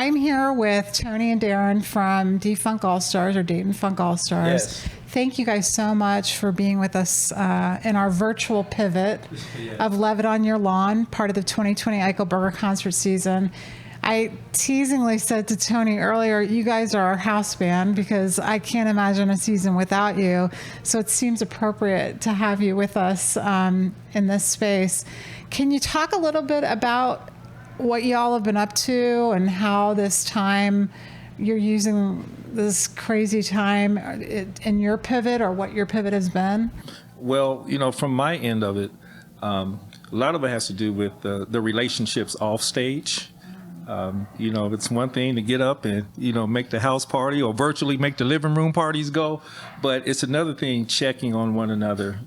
I'm here with Tony and Deron from Funk All-Stars, or Dayton Funk All-Stars. Yes. Thank you guys so much for being with us in our virtual pivot of Love It on Your Lawn, part of the 2020 Eichelberger concert season. I teasingly said to Tony earlier, you guys are our house band because I can't imagine a season without you. So it seems appropriate to have you with us in this space. Can you talk a little bit about what y'all have been up to and how this time you're using this crazy time in your pivot, or what your pivot has been? Well, from my end of it, a lot of it has to do with the relationships off stage. It's one thing to get up and, make the house party or virtually make the living room parties go, but it's another thing checking on one another,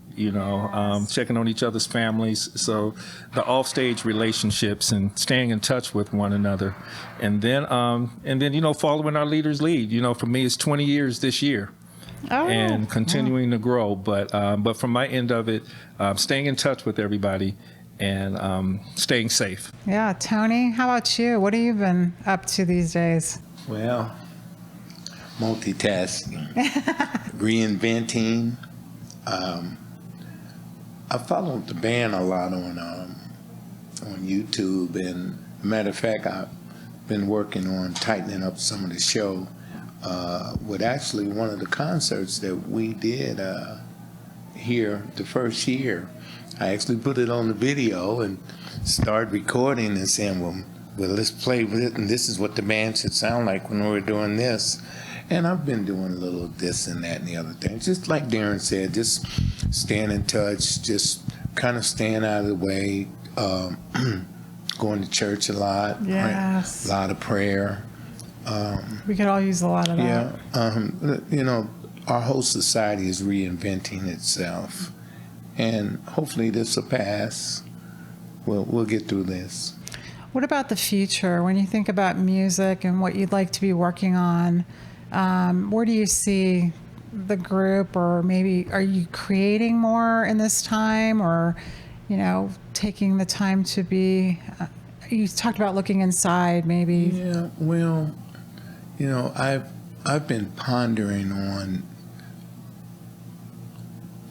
checking on each other's families. So the offstage relationships and staying in touch with one another. And then, following our leader's lead. For me, it's 20 years this year. Oh, and continuing to grow. But from my end of it, staying in touch with everybody and staying safe. Yeah. Tony, how about you? What have you been up to these days? Well, multitasking, reinventing. I followed the band a lot on YouTube, and matter of fact, I've been working on tightening up some of the show with actually one of the concerts that we did here the first year. I actually put it on the video and started recording and saying, well, let's play with it, and this is what the band should sound like when we're doing this. And I've been doing a little this and that and the other thing. Just like Deron said, just staying in touch, just kind of staying out of the way, going to church a lot, Yes. a lot of prayer. We could all use a lot of that. Yeah, our whole society is reinventing itself. And hopefully this will pass. We'll get through this. What about the future? When you think about music and what you'd like to be working on, where do you see the group? Or maybe are you creating more in this time, or taking the time to be you talked about looking inside, maybe. Yeah, well, I've been pondering on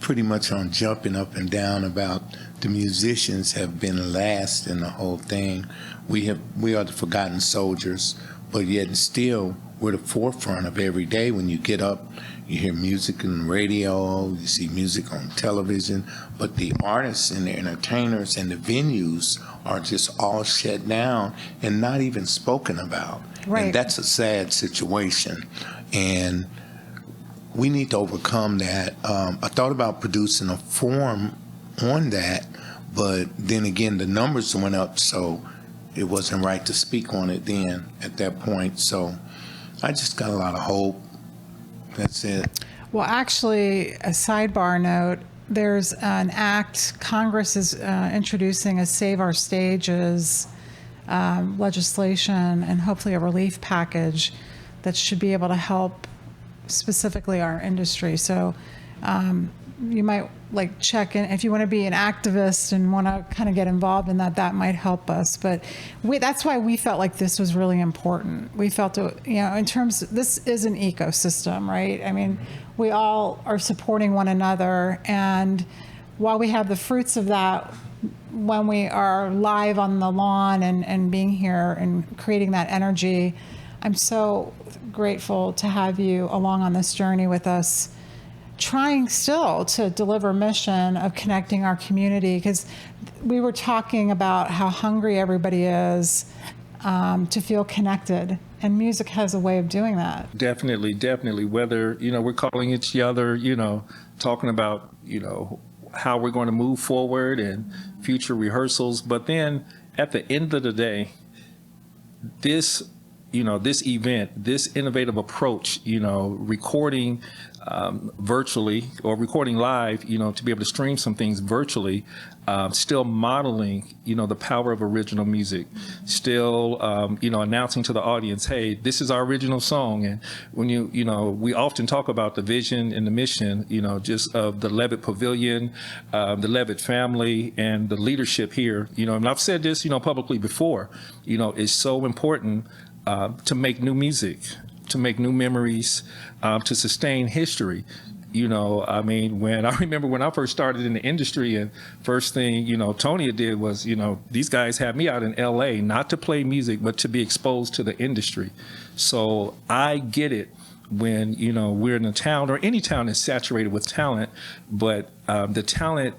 pretty much on jumping up and down about the musicians have been last in the whole thing. We are the forgotten soldiers, but yet still we're the forefront of every day. When you get up, you hear music on the radio, you see music on television, but the artists and the entertainers and the venues are just all shut down and not even spoken about. Right. And that's a sad situation. And we need to overcome that. I thought about producing a forum on that, but then again, the numbers went up, so it wasn't right to speak on it then at that point. So I just got a lot of hope. That's it. Well, actually, a sidebar note, there's an act, Congress is introducing a Save Our Stages legislation and hopefully a relief package that should be able to help specifically our industry. So you might check in if you want to be an activist and want to kind of get involved in that might help us. But that's why we felt like this was really important. We felt in terms of, this is an ecosystem, right? I mean, we all are supporting one another, and while we have the fruits of that when we are live on the lawn and being here and creating that energy, I'm so grateful to have you along on this journey with us, trying still to deliver mission of connecting our community, because we were talking about how hungry everybody is to feel connected, and music has a way of doing that. Definitely. Whether, we're calling each other, talking about, how we're going to move forward and future rehearsals. But then at the end of the day, this event, this innovative approach, recording virtually or recording live, to be able to stream some things virtually, still modeling, the power of original music, still, announcing to the audience, hey, this is our original song. And when we often talk about the vision and the mission, just of the Levitt Pavilion, the Levitt family, and the leadership here, and I've said this, publicly before, it's so important to make new music, to make new memories, to sustain history. You know, I mean, I remember when I first started in the industry, and first thing, you know, Tony did was, you know, these guys had me out in LA, not to play music, but to be exposed to the industry. So I get it when, you know, we're in a town, or any town is saturated with talent, but the talent,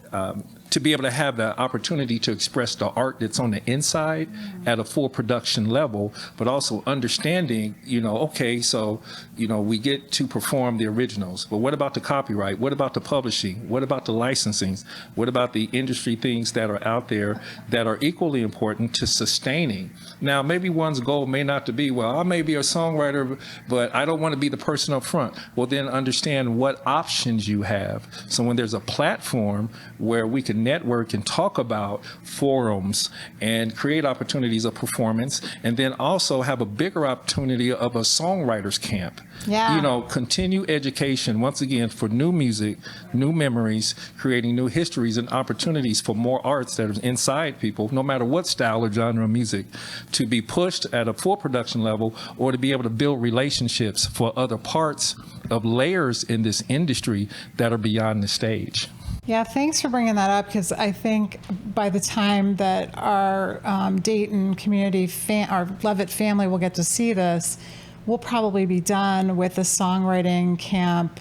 to be able to have the opportunity to express the art that's on the inside at a full production level, but also understanding, you know, okay, so, you know, we get to perform the originals, but what about the copyright? What about the publishing? What about the licensing? What about the industry things that are out there that are equally important to sustaining? Now, maybe one's goal may not to be, well, I may be a songwriter, but I don't want to be the person up front. Well, then understand what options you have. So when there's a platform where we can network and talk about forums and create opportunities of performance, and then also have a bigger opportunity of a songwriters camp. Yeah. You know, continue education, once again, for new music, new memories, creating new histories and opportunities for more arts that are inside people, no matter what style or genre of music, to be pushed at a full production level, or to be able to build relationships for other parts of layers in this industry that are beyond the stage. Yeah, thanks for bringing that up, because I think by the time that our Dayton community, our Levitt family will get to see this, we'll probably be done with the songwriting camp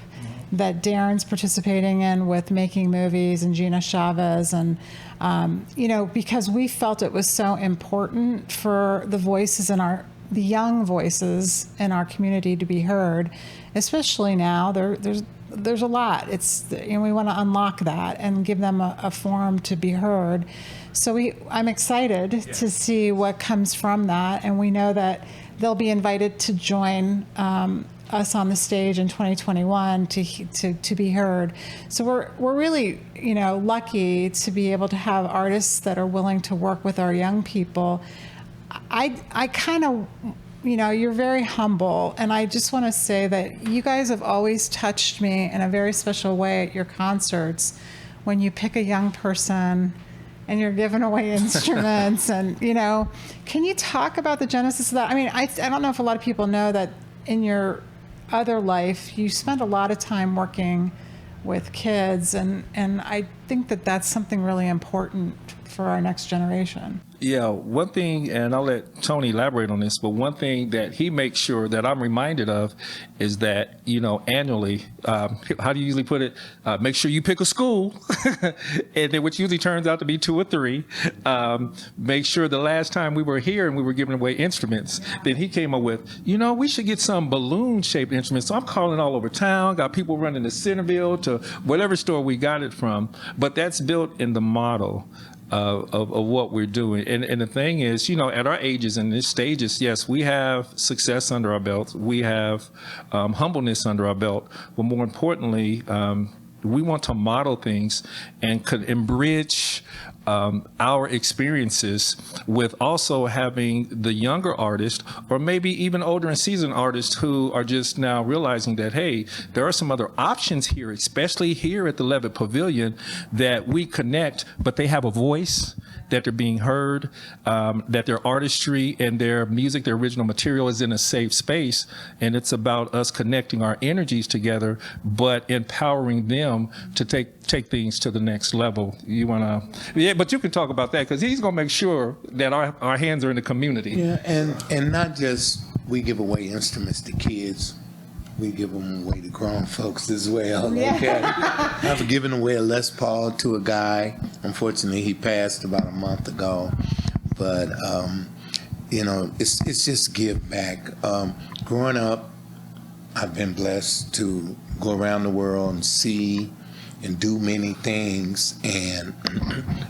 that Deron's participating in with Making Movies and Gina Chavez. And, you know, because we felt it was so important for the voices in the young voices in our community to be heard, especially now. There's a lot. We want to unlock that and give them a forum to be heard. So I'm excited to see what comes from that, and we know that they'll be invited to join us on the stage in 2021 to be heard. So we're really, you know, lucky to be able to have artists that are willing to work with our young people. I kind of, you know, you're very humble, and I just want to say that you guys have always touched me in a very special way at your concerts when you pick a young person and you're giving away instruments. And, you know, can you talk about the genesis of that? I mean, I don't know if a lot of people know that in your other life, you spend a lot of time working with kids, and I think that that's something really important for our next generation. Yeah, one thing, and I'll let Tony elaborate on this, but one thing that he makes sure that I'm reminded of is that, you know, annually, how do you usually put it? Make sure you pick a school, and then which usually turns out to be 2 or 3. Make sure the last time we were here and we were giving away instruments, then he came up with, you know, we should get some balloon-shaped instruments. So I'm calling all over town, got people running to Centerville, to whatever store we got it from, but that's built in the model of what we're doing. And the thing is, you know, at our ages and this stages, yes, we have success under our belt. We have humbleness under our belt. But more importantly, we want to model things and bridge our experiences with also having the younger artists, or maybe even older and seasoned artists who are just now realizing that, hey, there are some other options here, especially here at the Levitt Pavilion, that we connect, but they have a voice, that they're being heard, that their artistry and their music, their original material is in a safe space. And it's about us connecting our energies together, but empowering them to take things to the next level. You want to, yeah, but you can talk about that, because he's going to make sure that our hands are in the community. Yeah, and not just we give away instruments to kids, we give them away to grown folks as well. Okay, I've given away a Les Paul to a guy. Unfortunately, he passed about a month ago. But you know, it's just give back. Growing up, I've been blessed to go around the world and see and do many things, and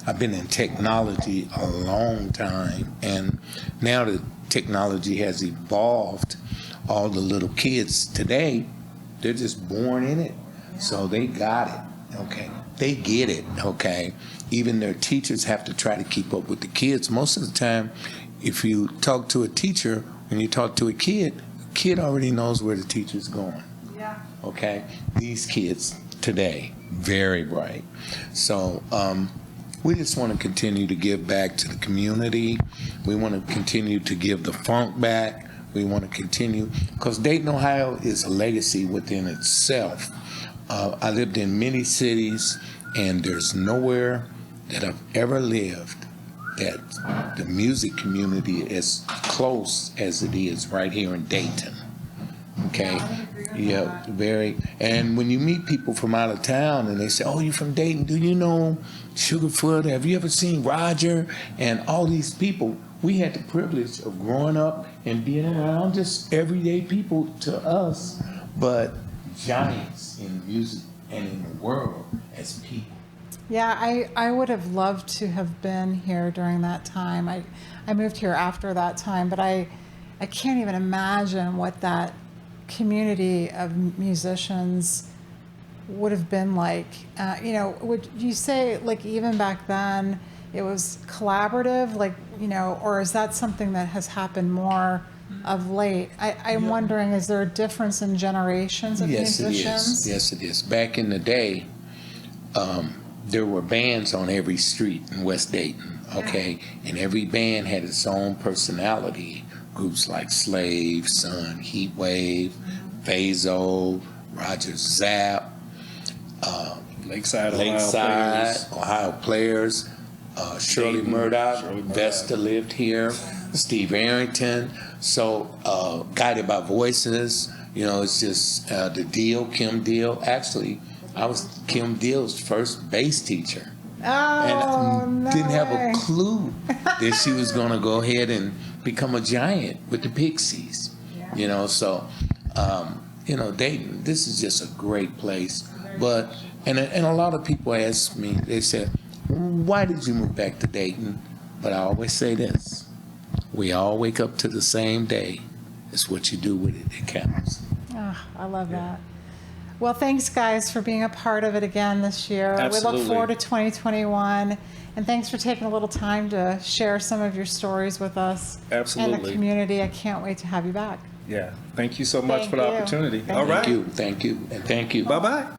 I've been in technology a long time, and now the technology has evolved. All the little kids today, they're just born in it, so they got it. Okay, they get it. Okay, even their teachers have to try to keep up with the kids. Most of the time, if you talk to a teacher and you talk to a kid already knows where the teacher's going. Yeah. Okay, these kids today, very bright. So we just want to continue to give back to the community. We want to continue to give the funk back We want to continue, because Dayton, Ohio is a legacy within itself. I lived in many cities, and there's nowhere that I've ever lived that the music community is close as it is right here in Dayton. Okay? Yeah, very. And when you meet people from out of town and they say, "Oh, you're from Dayton, do you know Sugarfoot? Have you ever seen Roger?" And all these people, we had the privilege of growing up and being around just everyday people to us, but giants in music and in the world as people. Yeah, I would have loved to have been here during that time. I moved here after that time, but I can't even imagine what that community of musicians would have been like. Would you say, like, even back then it was collaborative, like, or is that something that has happened more of late? I'm wondering, is there a difference in generations of musicians? Yes, it is. Back in the day, there were bands on every street in West Dayton, okay? And every band had its own personality. Groups like Slave, Sun, Heatwave, Phaso, Roger Zapp, Lakeside, Ohio Players, Shirley Dayton, Murdoch, Shirley Murdoch. Vesta lived here, Steve Arrington. So, Guided by Voices, it's just the Deal, Kim Deal. Actually, I was Kim Deal's first bass teacher. Oh, And no didn't have way. a clue that she was going to go ahead and become a giant with the Pixies. So, Dayton, this is just a great place. But, and a lot of people ask me, they said, "Why did you move back to Dayton?" But I always say this: we all wake up to the same day. It's what you do with it that counts. Oh, I love that. Well, thanks, guys, for being a part of it again this year. We Absolutely. look forward to 2021. And thanks for taking a little time to share some of your stories with us and the Absolutely. community. I can't wait to have you back. Yeah. Thank you so much Thank for the you. opportunity. Thank All right. Thank you, and thank you. Bye-bye.